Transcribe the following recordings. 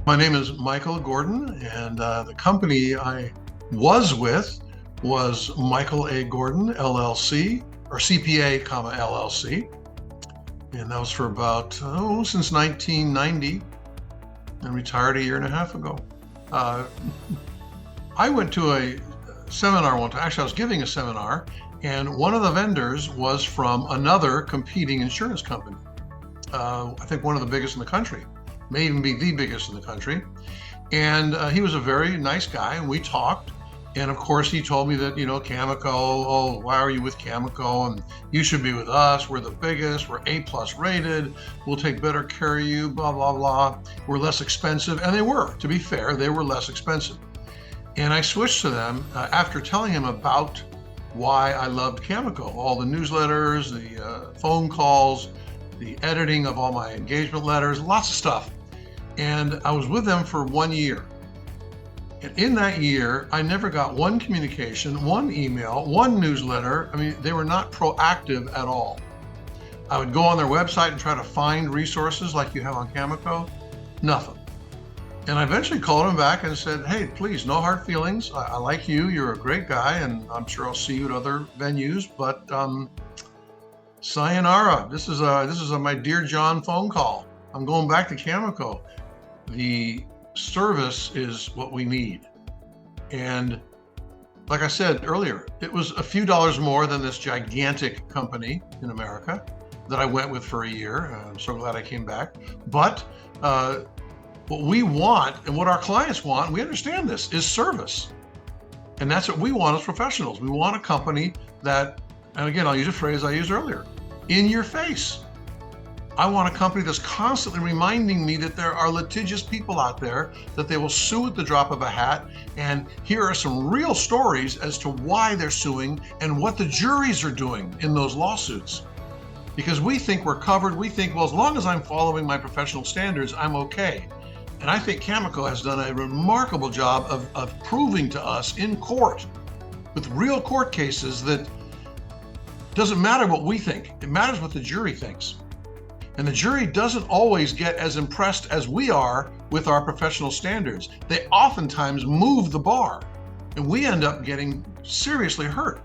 My name is Michael Gordon, and the company I was with was Michael A. Gordon, LLC, or CPA, LLC. And that was for about, since 1990, and retired a year and a half ago. I went to a seminar one time. Actually, I was giving a seminar, and one of the vendors was from another competing insurance company. I think one of the biggest in the country, may even be the biggest in the country. And he was a very nice guy, and we talked. And of course, he told me that, CAMICO, why are you with CAMICO? And you should be with us. We're the biggest. We're A+ rated. We'll take better care of you, blah, blah, blah. We're less expensive. And they were, to be fair, they were less expensive. And I switched to them after telling him about why I loved CAMICO, all the newsletters, the phone calls, the editing of all my engagement letters, lots of stuff. And I was with them for 1 year. And in that year, I never got one communication, one email, one newsletter. I mean, they were not proactive at all. I would go on their website and try to find resources like you have on CAMICO, nothing. And I eventually called him back and said, hey, please, no hard feelings. I like you. You're a great guy, and I'm sure I'll see you at other venues, but sayonara. This is my Dear John phone call. I'm going back to CAMICO. The service is what we need. And like I said earlier, it was a few dollars more than this gigantic company in America that I went with for a year. I'm so glad I came back. But what we want and what our clients want, we understand this, is service. And that's what we want as professionals. We want a company that, and again, I'll use a phrase I used earlier, in your face. I want a company that's constantly reminding me that there are litigious people out there that they will sue at the drop of a hat. And here are some real stories as to why they're suing and what the juries are doing in those lawsuits. Because we think we're covered. We think, well, as long as I'm following my professional standards, I'm okay. And I think CAMICO has done a remarkable job of proving to us in court, with real court cases, that doesn't matter what we think. It matters what the jury thinks. And the jury doesn't always get as impressed as we are with our professional standards. They oftentimes move the bar, and we end up getting seriously hurt.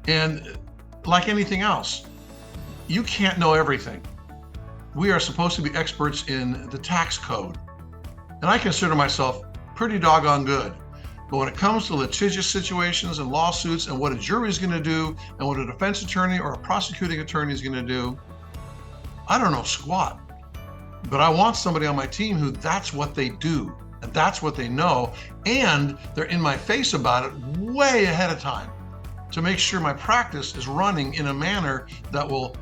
And like anything else, you can't know everything. We are supposed to be experts in the tax code. And I consider myself pretty doggone good. But when it comes to litigious situations and lawsuits and what a jury is going to do and what a defense attorney or a prosecuting attorney is going to do, I don't know squat. But I want somebody on my team who that's what they do and that's what they know, and they're in my face about it way ahead of time to make sure my practice is running in a manner that will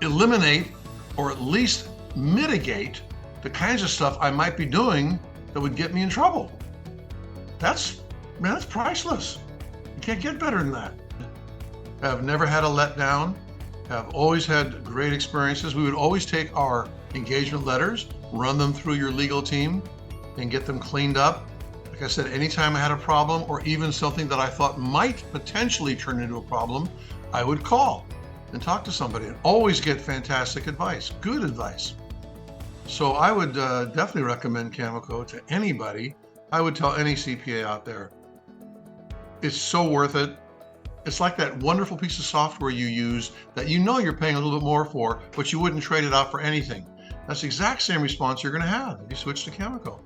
eliminate or at least mitigate the kinds of stuff I might be doing that would get me in trouble. That's priceless. You can't get better than that. I've never had a letdown. I've always had great experiences. We would always take our engagement letters, run them through your legal team, and get them cleaned up. Like I said, anytime I had a problem or even something that I thought might potentially turn into a problem, I would call and talk to somebody and always get fantastic advice, good advice. So I would definitely recommend CAMICO to anybody. I would tell any CPA out there, it's so worth it. It's like that wonderful piece of software you use that you're paying a little bit more for, but you wouldn't trade it out for anything. That's the exact same response you're going to have if you switch to CAMICO.